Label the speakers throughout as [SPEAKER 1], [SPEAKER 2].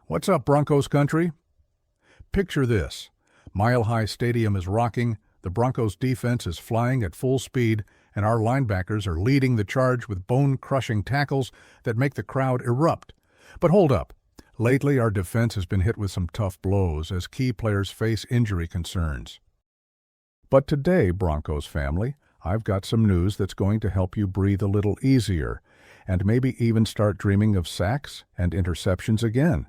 [SPEAKER 1] What's up, Broncos country? Picture this. Mile High Stadium is rocking, the Broncos defense is flying at full speed, and our linebackers are leading the charge with bone-crushing tackles that make the crowd erupt. But hold up. Lately, our defense has been hit with some tough blows as key players face injury concerns. But today, Broncos family, I've got some news that's going to help you breathe a little easier, and maybe even start dreaming of sacks and interceptions again.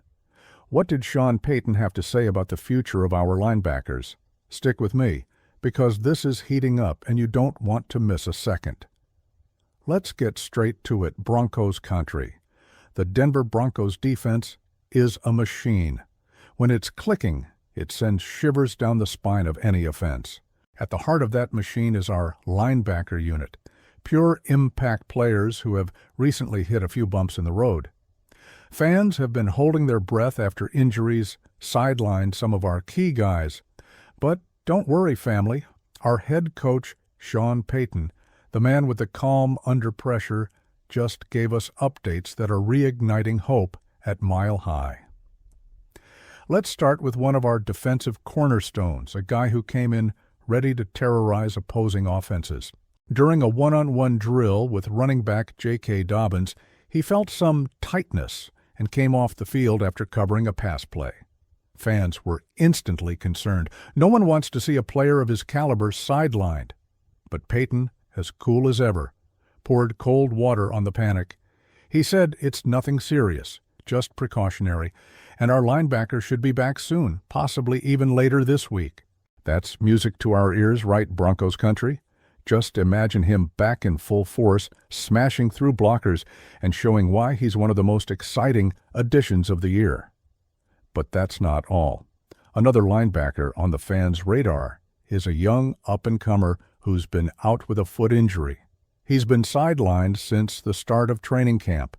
[SPEAKER 1] What did Sean Payton have to say about the future of our linebackers? Stick with me, because this is heating up and you don't want to miss a second. Let's get straight to it, Broncos country. The Denver Broncos defense is a machine. When it's clicking, it sends shivers down the spine of any offense. At the heart of that machine is our linebacker unit, pure impact players who have recently hit a few bumps in the road. Fans have been holding their breath after injuries sidelined some of our key guys. But don't worry, family. Our head coach, Sean Payton, the man with the calm under pressure, just gave us updates that are reigniting hope at Mile High. Let's start with one of our defensive cornerstones, a guy who came in ready to terrorize opposing offenses. During a one-on-one drill with running back J.K. Dobbins, he felt some tightness and came off the field after covering a pass play. Fans were instantly concerned. No one wants to see a player of his caliber sidelined. But Payton, as cool as ever, poured cold water on the panic. He said it's nothing serious, just precautionary, and our linebacker should be back soon, possibly even later this week. That's music to our ears, right, Broncos country? Just imagine him back in full force, smashing through blockers and showing why he's one of the most exciting additions of the year. But that's not all. Another linebacker on the fans' radar is a young up-and-comer who's been out with a foot injury. He's been sidelined since the start of training camp,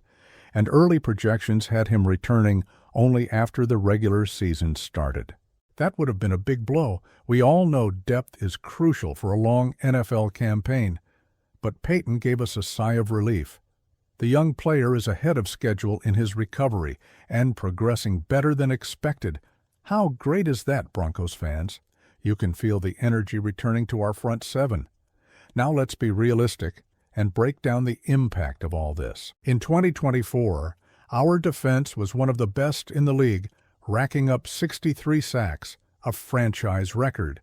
[SPEAKER 1] and early projections had him returning only after the regular season started. That would have been a big blow. We all know depth is crucial for a long NFL campaign, but Payton gave us a sigh of relief. The young player is ahead of schedule in his recovery and progressing better than expected. How great is that, Broncos fans? You can feel the energy returning to our front seven. Now let's be realistic and break down the impact of all this. In 2024, our defense was one of the best in the league, racking up 63 sacks, a franchise record.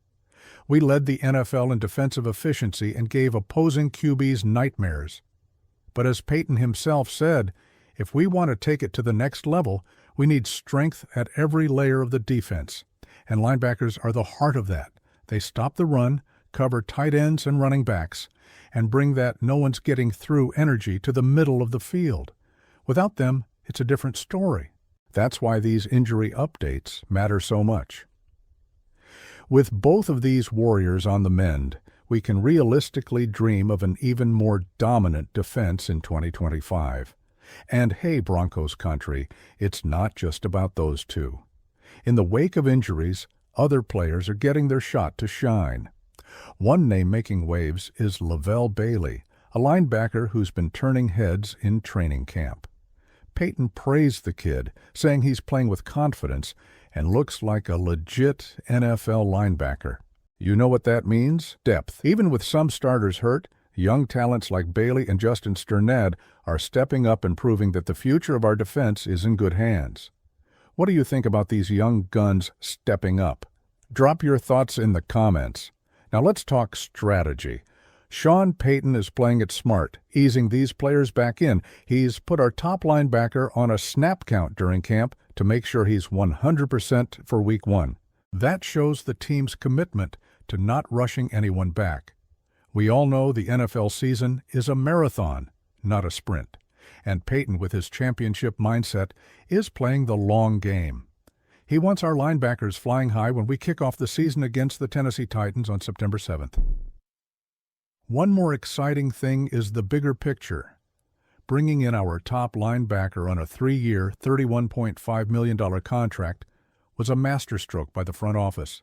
[SPEAKER 1] We led the NFL in defensive efficiency and gave opposing QBs nightmares. But as Payton himself said, if we want to take it to the next level, we need strength at every layer of the defense. And linebackers are the heart of that. They stop the run, cover tight ends and running backs, and bring that no one's getting through energy to the middle of the field. Without them, it's a different story. That's why these injury updates matter so much. With both of these warriors on the mend, we can realistically dream of an even more dominant defense in 2025. And hey, Broncos country, it's not just about those two. In the wake of injuries, other players are getting their shot to shine. One name making waves is Lavelle Bailey, a linebacker who's been turning heads in training camp. Payton praised the kid, saying he's playing with confidence and looks like a legit NFL linebacker. You know what that means? Depth. Even with some starters hurt, young talents like Bailey and Justin Sternad are stepping up and proving that the future of our defense is in good hands. What do you think about these young guns stepping up? Drop your thoughts in the comments. Now let's talk strategy. Sean Payton is playing it smart, easing these players back in. He's put our top linebacker on a snap count during camp to make sure he's 100% for Week 1. That shows the team's commitment to not rushing anyone back. We all know the NFL season is a marathon, not a sprint. And Payton, with his championship mindset, is playing the long game. He wants our linebackers flying high when we kick off the season against the Tennessee Titans on September 7th. One more exciting thing is the bigger picture. Bringing in our top linebacker on a 3-year, $31.5 million contract was a masterstroke by the front office.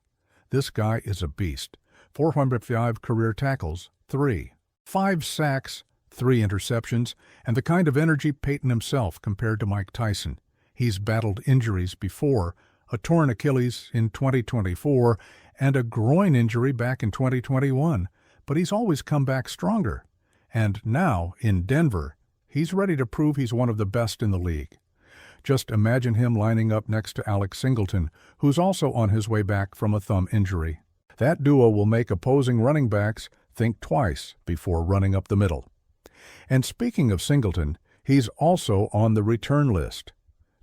[SPEAKER 1] This guy is a beast. 405 career tackles, 5 sacks, 3 interceptions, and the kind of energy Payton himself compared to Mike Tyson. He's battled injuries before, a torn Achilles in 2024 and a groin injury back in 2021, but he's always come back stronger. And now, in Denver, he's ready to prove he's one of the best in the league. Just imagine him lining up next to Alex Singleton, who's also on his way back from a thumb injury. That duo will make opposing running backs think twice before running up the middle. And speaking of Singleton, he's also on the return list.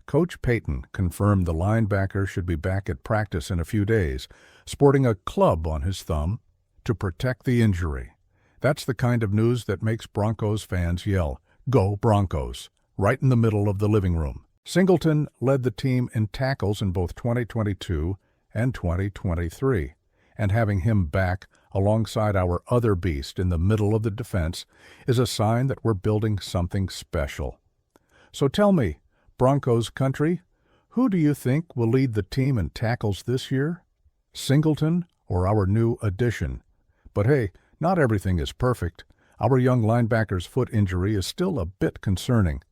[SPEAKER 1] Coach Payton confirmed the linebacker should be back at practice in a few days, sporting a club on his thumb to protect the injury. That's the kind of news that makes Broncos fans yell, "Go Broncos!" right in the middle of the living room. Singleton led the team in tackles in both 2022 and 2023, and having him back alongside our other beast in the middle of the defense is a sign that we're building something special. So tell me, Broncos country, who do you think will lead the team in tackles this year? Singleton or our new addition? But hey, not everything is perfect. Our young linebacker's foot injury is still a bit concerning.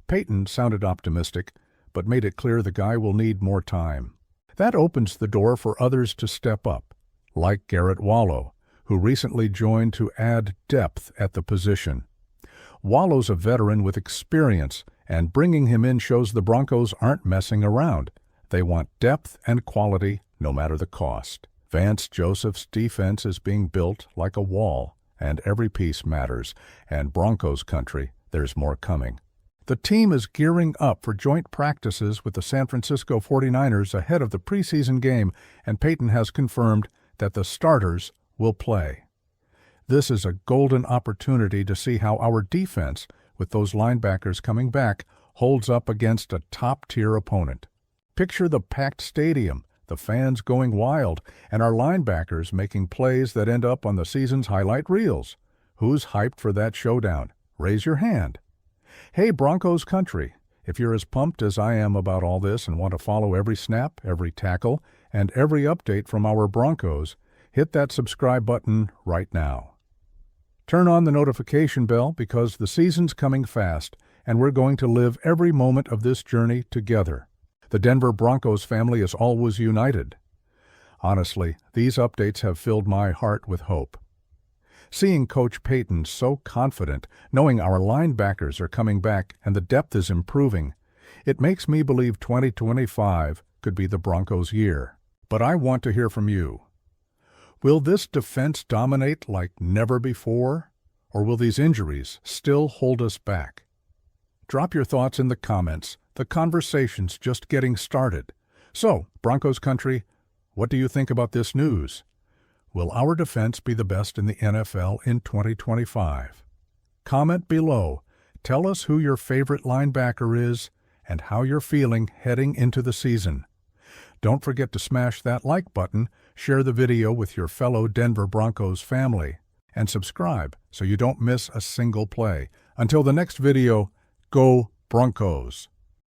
[SPEAKER 1] Payton sounded optimistic, but made it clear the guy will need more time. That opens the door for others to step up, like Garrett Wallow, who recently joined to add depth at the position. Wallow's a veteran with experience, and bringing him in shows the Broncos aren't messing around. They want depth and quality, no matter the cost. Vance Joseph's defense is being built like a wall, and every piece matters, and Broncos country, there's more coming. The team is gearing up for joint practices with the San Francisco 49ers ahead of the preseason game, and Payton has confirmed that the starters will play. This is a golden opportunity to see how our defense, with those linebackers coming back, holds up against a top-tier opponent. Picture the packed stadium, the fans going wild, and our linebackers making plays that end up on the season's highlight reels. Who's hyped for that showdown? Raise your hand. Hey, Broncos country, if you're as pumped as I am about all this and want to follow every snap, every tackle, and every update from our Broncos, hit that subscribe button right now. Turn on the notification bell because the season's coming fast, and we're going to live every moment of this journey together. The Denver Broncos family is always united. Honestly, these updates have filled my heart with hope. Seeing Coach Payton so confident, knowing our linebackers are coming back and the depth is improving, it makes me believe 2025 could be the Broncos' year. But I want to hear from you. Will this defense dominate like never before, or will these injuries still hold us back? Drop your thoughts in the comments. The conversation's just getting started. So, Broncos country, what do you think about this news? Will our defense be the best in the NFL in 2025? Comment below. Tell us who your favorite linebacker is and how you're feeling heading into the season. Don't forget to smash that like button, share the video with your fellow Denver Broncos family, and subscribe so you don't miss a single play. Until the next video, go Broncos!